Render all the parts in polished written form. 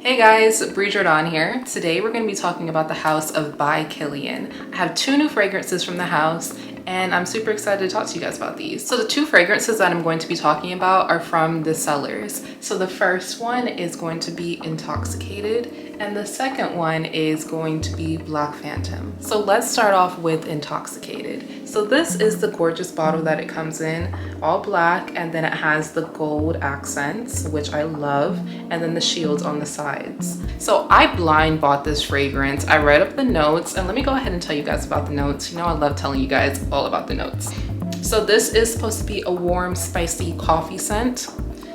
Hey guys, brianadeanss here. Today we're going to be talking about the house of by Kilian. I have two new fragrances from the house and I'm super excited to talk to you guys about these. So the two fragrances that I'm going to be talking about are from the sellers. So the first one is going to be Intoxicated and the second one is going to be Black Phantom. So let's start off with Intoxicated. So this is the gorgeous bottle that it comes in, all black, and then it has the gold accents, which I love, and then the shields on the sides. So I blind bought this fragrance. I read up the notes, and let me go ahead and tell you guys about the notes. You know I love telling you guys all about the notes. So this is supposed to be a warm, spicy coffee scent.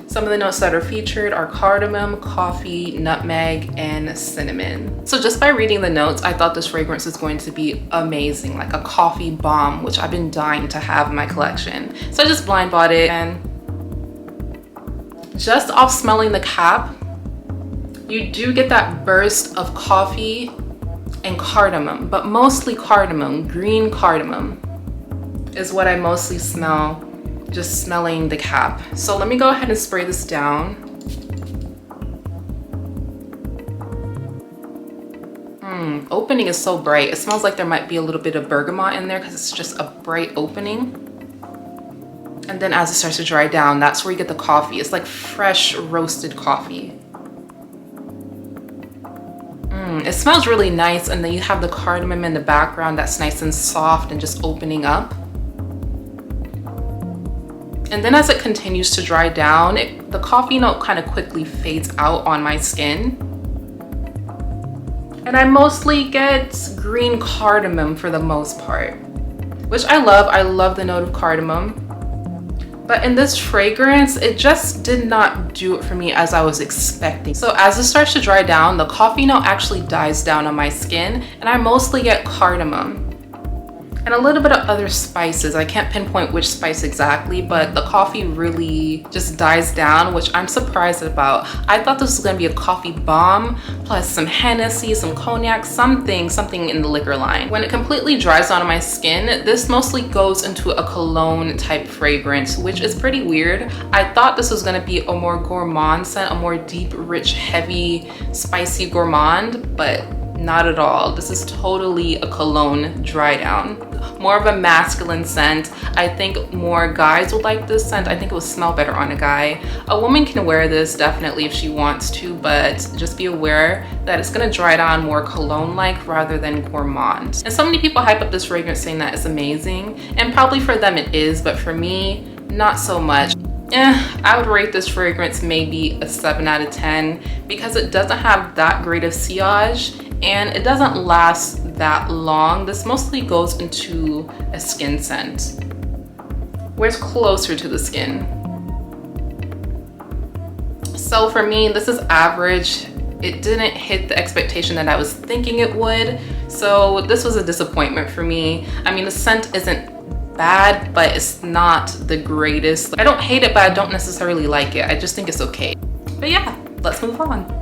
Some of the notes that are featured are cardamom, coffee, nutmeg, and cinnamon. So just by reading the notes, I thought this fragrance was going to be amazing, like a coffee bomb, which I've been dying to have in my collection. So I just blind bought it, and just off smelling the cap, you do get that burst of coffee and cardamom, but mostly cardamom, green cardamom is what I mostly smell just smelling the cap. So let me go ahead and spray this down. Opening is so bright. It smells like there might be a little bit of bergamot in there because it's just a bright opening. And then as it starts to dry down, that's where you get the coffee. It's like fresh roasted coffee. It smells really nice, and then you have the cardamom in the background that's nice and soft and just opening up. And then as it continues to dry down, the coffee note kind of quickly fades out on my skin. And I mostly get green cardamom for the most part, which I love. I love the note of cardamom. But in this fragrance, it just did not do it for me as I was expecting. So as it starts to dry down, the coffee note actually dies down on my skin, and I mostly get cardamom and a little bit of other spices. I can't pinpoint which spice exactly, but the coffee really just dies down, which I'm surprised about. I thought this was gonna be a coffee bomb, plus some Hennessy, some cognac, something in the liquor line. When it completely dries down on my skin, this mostly goes into a cologne type fragrance, which is pretty weird. I thought this was gonna be a more gourmand scent, a more deep, rich, heavy, spicy gourmand, but not at all. This is totally a cologne dry down. More of a masculine scent. I think more guys would like this scent. I think it would smell better on a guy. A woman can wear this definitely if she wants to, but just be aware that it's gonna dry down more cologne-like rather than gourmand. And so many people hype up this fragrance saying that it's amazing, and probably for them it is, but for me, not so much. I would rate this fragrance maybe a 7 out of 10 because it doesn't have that great of sillage and it doesn't last that long. This mostly goes into a skin scent where it's closer to the skin. So for me, this is average. It didn't hit the expectation that I was thinking it would. So this was a disappointment for me. I mean, the scent isn't bad, but it's not the greatest. I don't hate it, but I don't necessarily like it. I just think it's okay. But yeah, let's move on.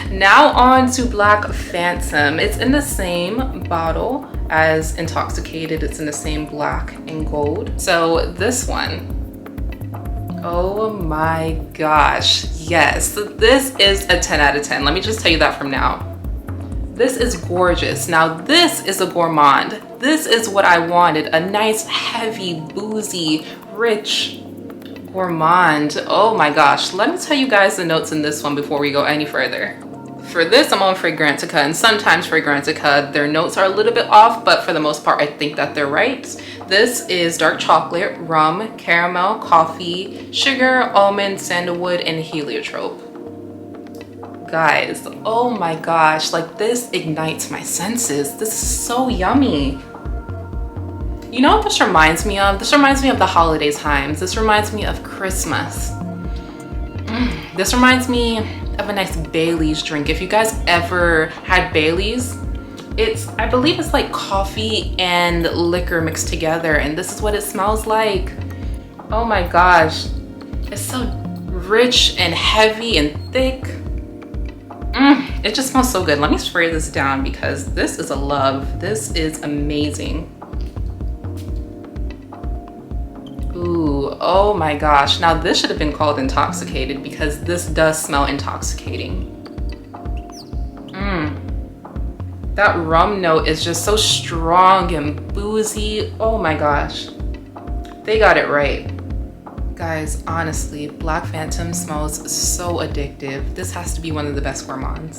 Now on to Black Phantom. It's in the same bottle as Intoxicated. It's in the same black and gold. So this one, oh my gosh, yes. This is a 10 out of 10. Let me just tell you that from now. This is gorgeous. Now this is a gourmand. This is what I wanted, a nice, heavy, boozy, rich gourmand. Oh my gosh, let me tell you guys the notes in this one before we go any further. For this, I'm on Fragrantica, and sometimes Fragrantica, their notes are a little bit off, but for the most part, I think that they're right. This is dark chocolate, rum, caramel, coffee, sugar, almond, sandalwood, and heliotrope. Guys, oh my gosh, like this ignites my senses. This is so yummy. You know what this reminds me of? This reminds me of the holiday times. This reminds me of Christmas. This reminds me of a nice Bailey's drink. If you guys ever had Bailey's, I believe it's like coffee and liquor mixed together, and this is what it smells like. Oh my gosh. It's so rich and heavy and thick. It just smells so good. Let me spray this down because this is a love. This is amazing. Ooh, oh my gosh. Now this should have been called Intoxicated because this does smell intoxicating. That rum note is just so strong and boozy. Oh my gosh. They got it right. Guys, honestly, Black Phantom smells so addictive. This has to be one of the best gourmands.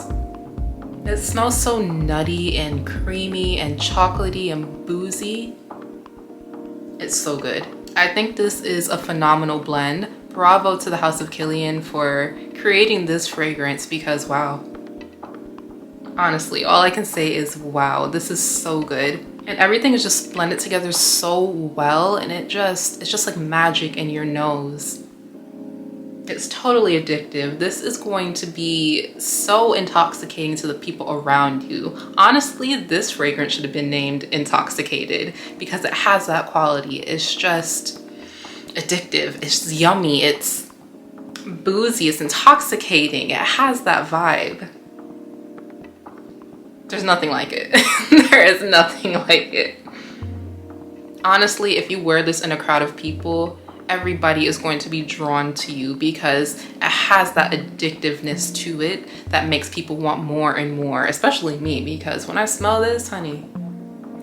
It smells so nutty and creamy and chocolatey and boozy. It's so good. I think this is a phenomenal blend. Bravo to the House of Kilian for creating this fragrance because wow. Honestly, all I can say is wow, this is so good. And everything is just blended together so well, and it's just like magic in your nose. It's totally addictive. This is going to be so intoxicating to the people around you. Honestly, this fragrance should have been named Intoxicated because it has that quality. It's just addictive. It's yummy. It's boozy. It's intoxicating. It has that vibe. There's nothing like it. There is nothing like it. Honestly, if you wear this in a crowd of people, everybody is going to be drawn to you because it has that addictiveness to it that makes people want more and more, especially me, because when I smell this, honey,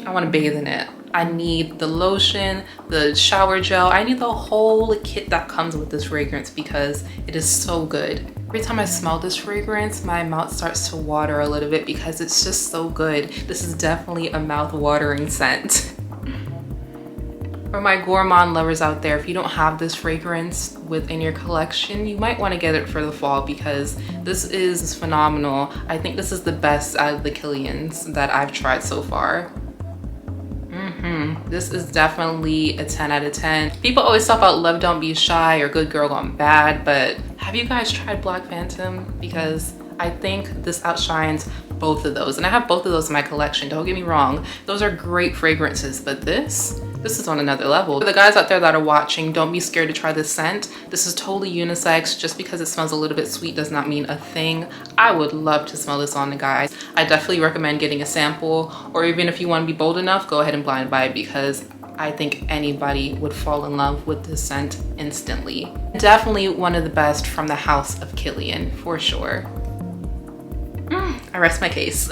I want to bathe in it. I need the lotion, the shower gel. I need the whole kit that comes with this fragrance because it is so good. Every time I smell this fragrance, my mouth starts to water a little bit because it's just so good. This is definitely a mouth-watering scent. For my gourmand lovers out there, if you don't have this fragrance within your collection, you might want to get it for the fall because this is phenomenal. I think this is the best out of the Kilians that I've tried so far. This is definitely a 10 out of 10. People always talk about Love Don't Be Shy or Good Girl Gone Bad, but have you guys tried Black Phantom? Because I think this outshines both of those. And I have both of those in my collection, don't get me wrong. Those are great fragrances, but this is on another level. For the guys out there that are watching, don't be scared to try this scent. This is totally unisex. Just because it smells a little bit sweet does not mean a thing. I would love to smell this on the guys. I definitely recommend getting a sample, or even if you want to be bold enough, go ahead and blind buy it because I think anybody would fall in love with this scent instantly. Definitely one of the best from the House of Kilian, for sure. I rest my case.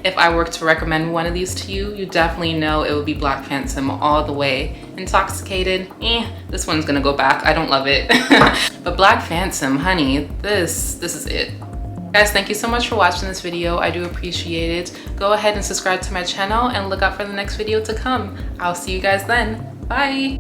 If I were to recommend one of these to you, you definitely know it would be Black Phantom all the way. Intoxicated, this one's gonna go back. I don't love it. But Black Phantom, honey, this is it. Guys, thank you so much for watching this video. I do appreciate it. Go ahead and subscribe to my channel and look out for the next video to come. I'll see you guys then. Bye.